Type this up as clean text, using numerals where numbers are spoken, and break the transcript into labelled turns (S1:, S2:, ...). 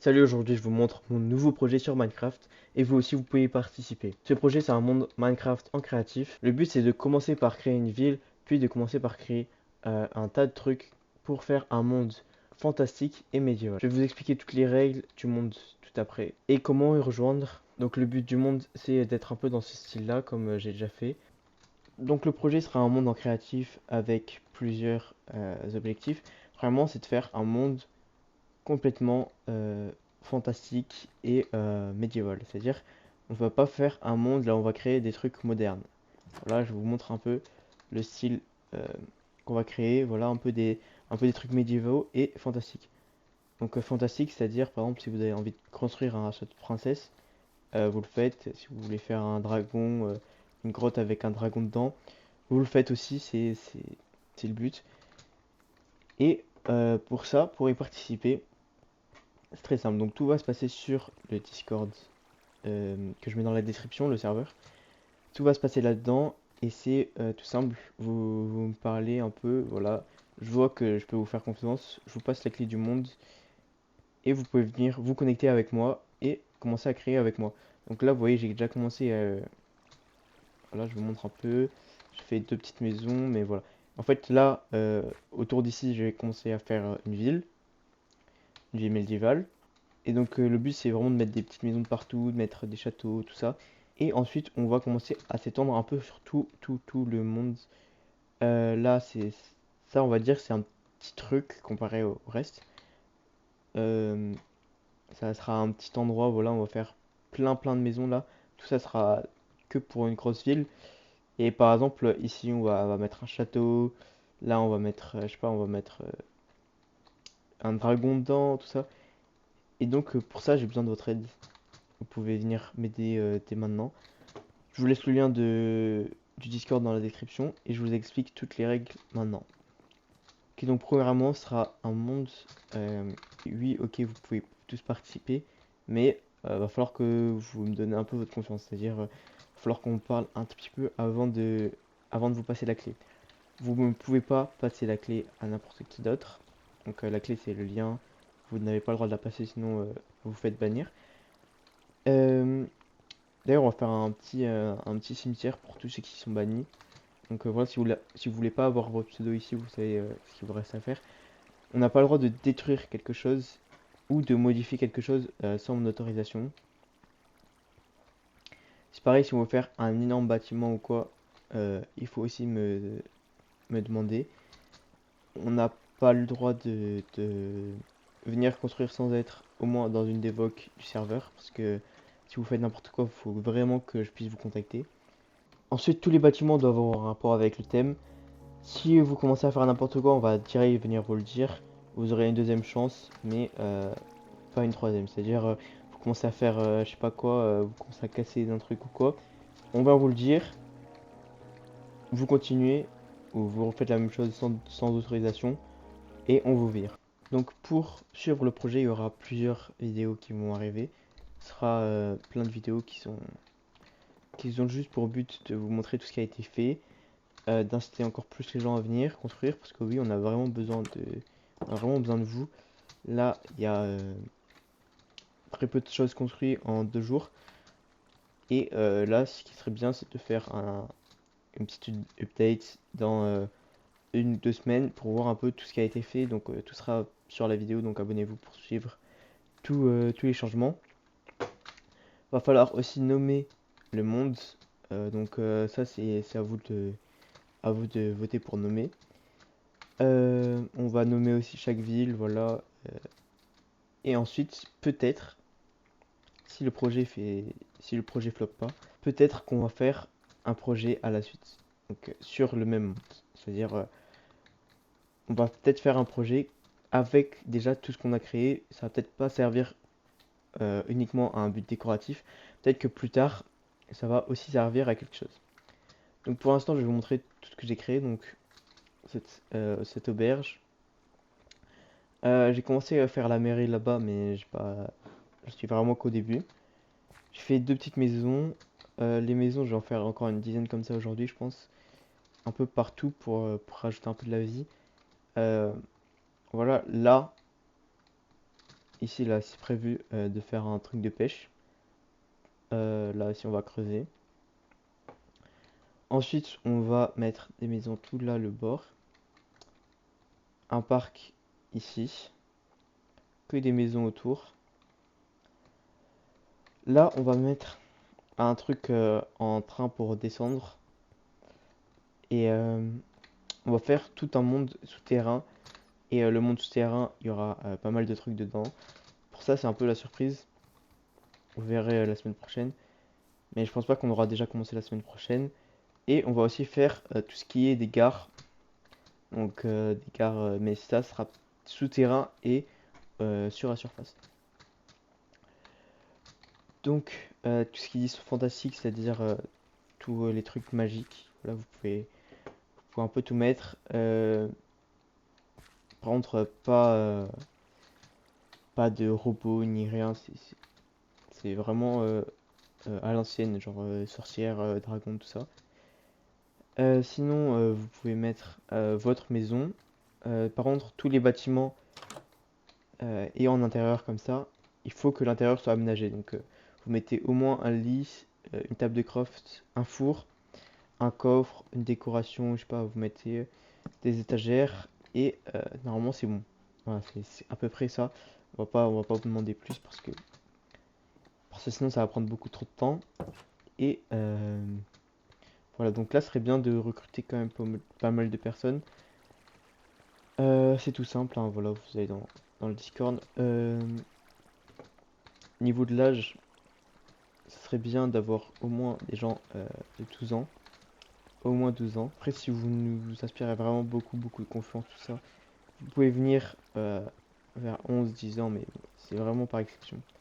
S1: Salut, aujourd'hui je vous montre mon nouveau projet sur Minecraft et vous aussi vous pouvez y participer. Ce projet c'est un monde Minecraft en créatif. Le but c'est de commencer par créer une ville, puis de commencer par créer un tas de trucs pour faire un monde fantastique et médiéval. Je vais vous expliquer toutes les règles du monde tout après et comment y rejoindre. Donc le but du monde c'est d'être un peu dans ce style là comme j'ai déjà fait. Donc le projet sera un monde en créatif avec plusieurs objectifs. Vraiment c'est de faire un monde complètement fantastique et médiéval. C'est-à-dire, on ne va pas faire un monde, là on va créer des trucs modernes. Voilà, je vous montre un peu le style euh, qu'on va créer. Voilà, un peu des trucs médiévaux et fantastiques. Donc fantastique, c'est-à-dire, par exemple, si vous avez envie de construire un château de princesse, vous le faites. Si vous voulez faire un dragon, une grotte avec un dragon dedans, vous le faites aussi, c'est le but. Et pour ça, pour y participer, c'est très simple, donc tout va se passer sur le Discord que je mets dans la description, le serveur. Tout va se passer là-dedans et c'est tout simple. Vous me parlez un peu, voilà. Je vois que je peux vous faire confiance. Je vous passe la clé du monde et vous pouvez venir vous connecter avec moi et commencer à créer avec moi. Donc là, vous voyez, j'ai déjà commencé. Voilà, je vous montre un peu. Je fais deux petites maisons, mais voilà. En fait, là, autour d'ici, je vais commencer à faire une ville médiévale. Et donc le but c'est vraiment de mettre des petites maisons de partout, de mettre des châteaux, tout ça. Et ensuite on va commencer à s'étendre un peu sur tout le monde. Là c'est ça on va dire c'est un petit truc comparé au reste. Euh, Ça sera un petit endroit, voilà, on va faire plein de maisons là. Tout ça sera que pour une grosse ville. Et par exemple ici on va mettre un château. Là on va mettre, je sais pas, on va mettre un dragon dedans, tout ça. Et donc pour ça j'ai besoin de votre aide. Vous pouvez venir m'aider dès maintenant. Je vous laisse le lien du Discord dans la description et je vous explique toutes les règles maintenant. Ok, donc premièrement, ce sera un monde. euh, oui, ok, vous pouvez tous participer, mais va falloir que vous me donnez un peu votre confiance. C'est-à-dire, va falloir qu'on parle un tout petit peu avant de vous passer la clé. Vous ne pouvez pas passer la clé à n'importe qui d'autre. Donc la clé, c'est le lien. Vous n'avez pas le droit de la passer, sinon vous vous faites bannir. Euh, D'ailleurs, on va faire un petit cimetière pour tous ceux qui sont bannis. Donc voilà, si vous voulez pas avoir votre pseudo ici, vous savez ce qu'il vous reste à faire. On n'a pas le droit de détruire quelque chose ou de modifier quelque chose sans mon autorisation. C'est pareil, si on veut faire un énorme bâtiment ou quoi, il faut aussi me demander. On n'a pas le droit de venir construire sans être au moins dans une dévoque du serveur. Parce que si vous faites n'importe quoi, il faut vraiment que je puisse vous contacter. Ensuite, tous les bâtiments doivent avoir un rapport avec le thème. Si vous commencez à faire n'importe quoi, on va direct venir vous le dire. Vous aurez une deuxième chance, mais pas une troisième. C'est-à-dire, vous commencez à faire je sais pas quoi, vous commencez à casser un truc ou quoi. On va vous le dire, vous continuez, ou vous refaites la même chose sans autorisation, et on vous vire. Donc pour suivre le projet, il y aura plusieurs vidéos qui vont arriver. Ce sera plein de vidéos qui ont juste pour but de vous montrer tout ce qui a été fait, d'inciter encore plus les gens à venir construire, parce que oui, on a vraiment besoin de vous. Là, il y a très peu de choses construites en 2 jours. Et là, ce qui serait bien, c'est de faire une petite update dans 1 ou 2 semaines pour voir un peu tout ce qui a été fait. Donc tout sera sur la vidéo, donc abonnez-vous pour suivre tous les changements. Va falloir aussi nommer le monde. Donc ça, c'est à vous de voter pour nommer. On va nommer aussi chaque ville, voilà. Et ensuite, peut-être, si le projet flop pas, peut-être qu'on va faire un projet à la suite. Donc sur le même monde. C'est-à-dire, on va peut-être faire un projet avec déjà tout ce qu'on a créé. Ça va peut-être pas servir uniquement à un but décoratif. Peut-être que plus tard, ça va aussi servir à quelque chose. Donc pour l'instant, je vais vous montrer tout ce que j'ai créé. Donc cette auberge. J'ai commencé à faire la mairie là-bas, mais je suis vraiment qu'au début. J'ai fait 2 petites maisons. Les maisons, je vais en faire encore une dizaine comme ça aujourd'hui, je pense. Un peu partout pour rajouter un peu de la vie. Euh, voilà, là, Ici, là, c'est prévu de faire un truc de pêche. Là, si on va creuser. Ensuite, on va mettre des maisons tout là, le bord. Un parc ici. Que des maisons autour. Là, on va mettre un truc en train pour descendre. Et on va faire tout un monde souterrain. Et le monde souterrain, il y aura pas mal de trucs dedans. Pour ça, c'est un peu la surprise. Vous verrez la semaine prochaine. Mais je pense pas qu'on aura déjà commencé la semaine prochaine. Et on va aussi faire tout ce qui est des gares. Donc des gares, mais ça sera souterrain et sur la surface. Donc tout ce qui est fantastique, c'est-à-dire tous les trucs magiques. Là, vous pouvez un peu tout mettre. Par contre, pas de robots ni rien. C'est vraiment à l'ancienne, genre sorcière, dragon, tout ça. Sinon, vous pouvez mettre votre maison. Par contre, tous les bâtiments et en intérieur comme ça, il faut que l'intérieur soit aménagé. Donc, vous mettez au moins un lit, une table de craft, un four, un coffre, une décoration, je sais pas, vous mettez des étagères et normalement c'est bon. Voilà, c'est à peu près ça. On va pas vous demander plus parce que sinon ça va prendre beaucoup trop de temps. Et voilà, donc là, ce serait bien de recruter quand même pas mal de personnes. C'est tout simple, hein, voilà, vous allez dans le Discord. Niveau de l'âge, ce serait bien d'avoir au moins des gens de 12 ans. Au moins 12 ans. Après, si vous nous aspirez vraiment beaucoup, beaucoup de confiance, tout ça, vous pouvez venir vers 11, 10 ans, mais c'est vraiment par exception.